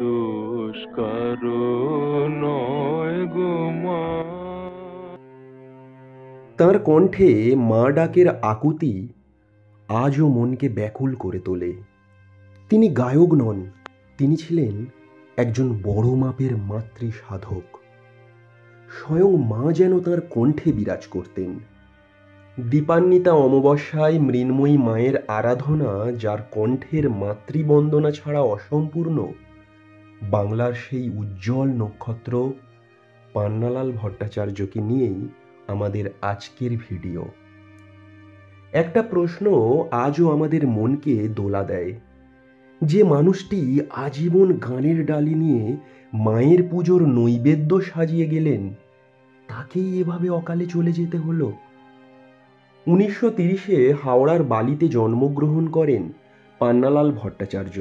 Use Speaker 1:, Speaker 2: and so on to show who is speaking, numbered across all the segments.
Speaker 1: দোষ কারো নয় গো মা।
Speaker 2: তাঁর কণ্ঠে মা ডাকের আকুতি আজও মনকে ব্যাকুল করে তোলে। তিনি গায়ক নন, তিনি ছিলেন একজন বড় মাপের মাতৃ সাধক। স্বয়ং মা যেন তাঁর কণ্ঠে বিরাজ করতেন। দীপান্বিতা অমাবস্যায় মৃন্ময়ী মায়ের আরাধনা যার কণ্ঠের মাতৃবন্দনা ছাড়া অসম্পূর্ণ, বাংলার সেই উজ্জ্বল নক্ষত্র পান্নালাল ভট্টাচার্যকে নিয়েই আমাদের আজকের ভিডিও। একটা প্রশ্ন আজও আমাদের মনকে দোলা দেয়, যে মানুষটি আজীবন গানের ডালি নিয়ে মায়ের পুজোর নৈবেদ্য সাজিয়ে গেলেন, তাকেই এভাবে অকালে চলে যেতে হলো। 1930-এ হাওড়ার বালিতে জন্মগ্রহণ করেন পান্নালাল ভট্টাচার্য।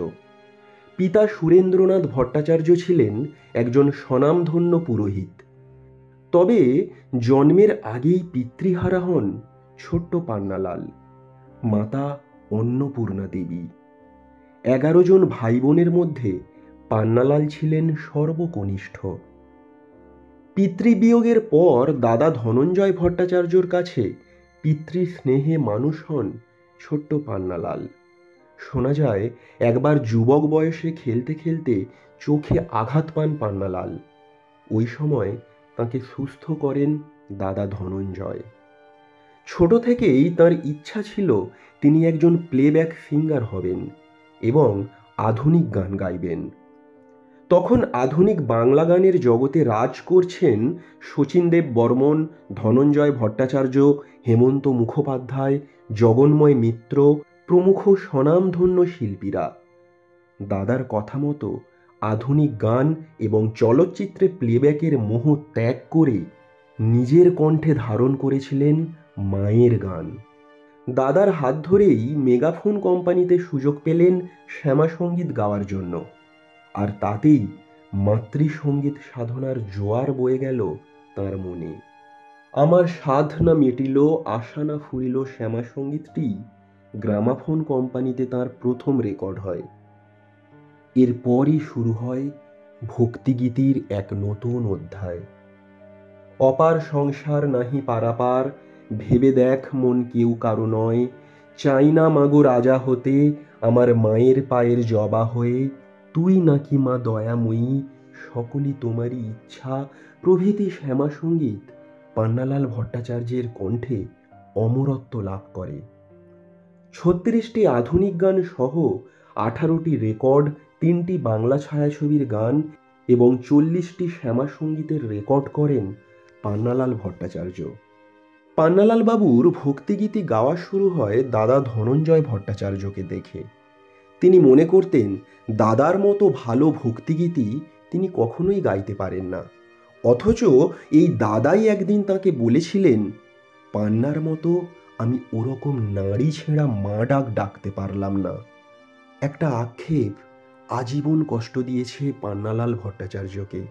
Speaker 2: পিতা সুরেন্দ্রনাথ ভট্টাচার্য ছিলেন একজন স্বনামধন্য পুরোহিত। তবে জন্মের আগেই পিতৃহারা হন ছোট্ট পান্নালাল। মাতা অন্নপূর্ণা দেবী। 11 জন ভাই বোনের মধ্যে পান্নালাল ছিলেন সর্বকনিষ্ঠ। পিতৃবিয়োগের পর দাদা ধনঞ্জয় ভট্টাচার্যর কাছে পিতৃস্নেহে মানুষ হন ছোট্ট পান্নালাল। শোনা যায় একবার যুবক বয়সে খেলতে খেলতে চোখে আঘাত পান পান্নালাল। ওই সময় তাকে সুস্থ করেন দাদা ধনঞ্জয়। ছোট থেকেই তার ইচ্ছা ছিল তিনি একজন প্লেব্যাক সিঙ্গার হবেন এবং আধুনিক গান গাইবেন। তখন আধুনিক বাংলা গানের জগতে রাজ করছেন শচীনদেব বর্মন, ধনঞ্জয় ভট্টাচার্য, হেমন্ত মুখোপাধ্যায়, জগন্ময় মিত্র প্রমুখ স্বনামধন্য শিল্পীরা। দাদার কথা মতো আধুনিক গান এবং চলচ্চিত্রে প্লেব্যাকের মোহ ত্যাগ করে নিজের কণ্ঠে ধারণ করেছিলেন মায়ের গান। দাদার হাত ধরেই মেগাফোন কোম্পানিতে সুযোগ পেলেন শ্যামাসঙ্গীত গাওয়ার জন্য, আর তাতেই মাতৃসঙ্গীত সাধনার জোয়ার বয়ে গেল তাঁর মনে। আমার সাধ না মিটিল, আশা না ফুরিল শ্যামাসঙ্গীতটি গ্রামাফোন কোম্পানিতে তাঁর প্রথম রেকর্ড হয়। এরপরই শুরু হয় ভক্তিগীতির এক নতুন অধ্যায়। অপার সংসার নাহি পারাপার, ভেবে দেখ মন কেউ কারো নয়, চাই না মাগো রাজা হতে, আমার মায়ের পায়ের জবা হয়ে, তুই নাকি মা দয়াময়ী, সকলই তোমারই ইচ্ছা প্রভৃতি শ্যামাসঙ্গীত পান্নালাল ভট্টাচার্যের কণ্ঠে অমরত্ব লাভ করে। 36টি আধুনিক গান সহ 18টি রেকর্ড, 3টি বাংলা ছায়াছবির গান এবং 40টি শ্যামাসঙ্গীতের রেকর্ড করেন পান্নালাল ভট্টাচার্য। পান্নালাল বাবুর ভক্তিগীতি গাওয়া শুরু হয় দাদা ধনঞ্জয় ভট্টাচার্যকে দেখে। তিনি মনে করতেন দাদার মতো ভালো ভক্তিগীতি তিনি কখনোই গাইতে পারেন না, অথচ এই দাদাই একদিন তাকে বলেছিলেন, পান্নার মতো আমি ওরকম নাড়ি ছেঁড়া মা ডাক ডাকতে পারলাম না। একটা আক্ষেপ আজীবন কষ্ট দিয়েছে পান্নালাল ভট্টাচার্যকে।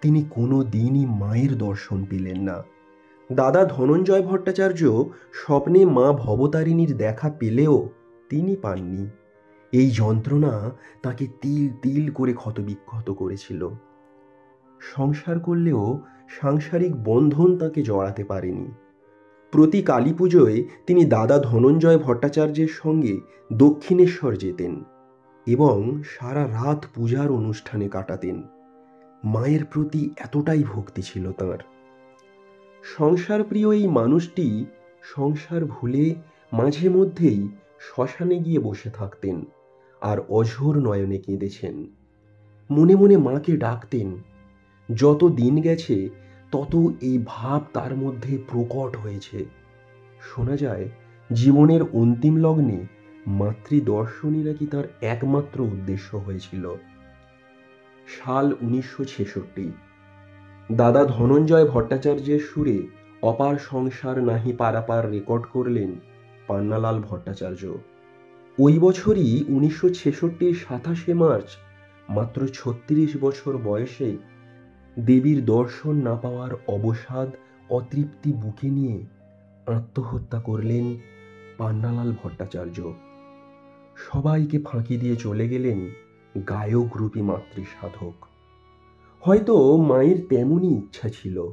Speaker 2: তিনি কোনো দিনই মায়ের দর্শন পেলেন না। দাদা ধনঞ্জয় ভট্টাচার্য স্বপ্নে মা ভবতারিণীর দেখা পেলেও তিনি পাননি। এই যন্ত্রণা তাকে তিল তিল করে ক্ষতবিক্ষত করেছিল। সংসার করলেও সাংসারিক বন্ধন তাকে জড়াতে পারেনি। প্রতি কালী পুজোয় তিনি দাদা ধনঞ্জয় ভট্টাচার্যের সঙ্গে দক্ষিণেশ্বর যেতেন এবং সারা রাত পূজার অনুষ্ঠানে কাটাতেন। মায়ের প্রতি এতটাই ভক্তি ছিল তাঁর। সংসারপ্রিয় এই মানুষটি সংসার ভুলে মাঝে মধ্যেই শ্মশানে গিয়ে বসে থাকতেন আর অঝোর নয়নে কেঁদেছেন। মনে মনে মাকে ডাকতেন। যত দিন গেছে তত এই ভাব তার মধ্যে প্রকট হয়েছে। শোনা যায় জীবনের অন্তিম লগ্নে মাতৃদর্শনই নাকি তার একমাত্র উদ্দেশ্য হয়েছিল। সাল 1966। দাদা ধনঞ্জয় ভট্টাচার্যের সুরে অপার সংসার নাহি পারাপার রেকর্ড করলেন পান্নালাল ভট্টাচার্য। ওই বছরই 1966-র 27শে মার্চ, মাত্র 36 বছর বয়সে দেবীর দর্শন না পাওয়ার অবসাদ অতৃপ্তি বুকে নিয়ে আত্মহত্যা করলেন পান্নালাল ভট্টাচার্য। সবাইকে ফাঁকি দিয়ে চলে গেলেন গায়করূপী মাতৃসাধক। হয়তো মায়ের তেমনই ইচ্ছা ছিল।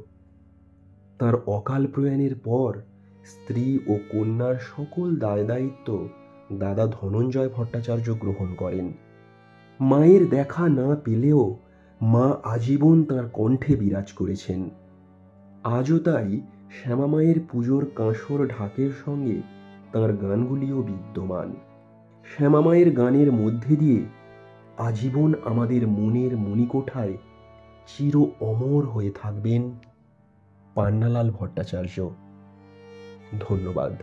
Speaker 2: তার অকাল প্রয়াণের পর স্ত্রী ও কন্যার সকল দায় দায়িত্ব দাদা ধনঞ্জয় ভট্টাচার্য গ্রহণ করেন। মায়ের দেখা না পেলেও মা আজীবন তাঁর কণ্ঠে বিরাজ করেছেন। আজও তাই শ্যামা মায়ের পুজোর কাঁসর ঢাকের সঙ্গে তাঁর গানগুলিও বিদ্যমান। শ্যামা মায়ের গানের মধ্যে দিয়ে আজীবন আমাদের মনের মণিকোঠায় চির অমর হয়ে থাকবেন পান্নালাল ভট্টাচার্য। ধন্যবাদ।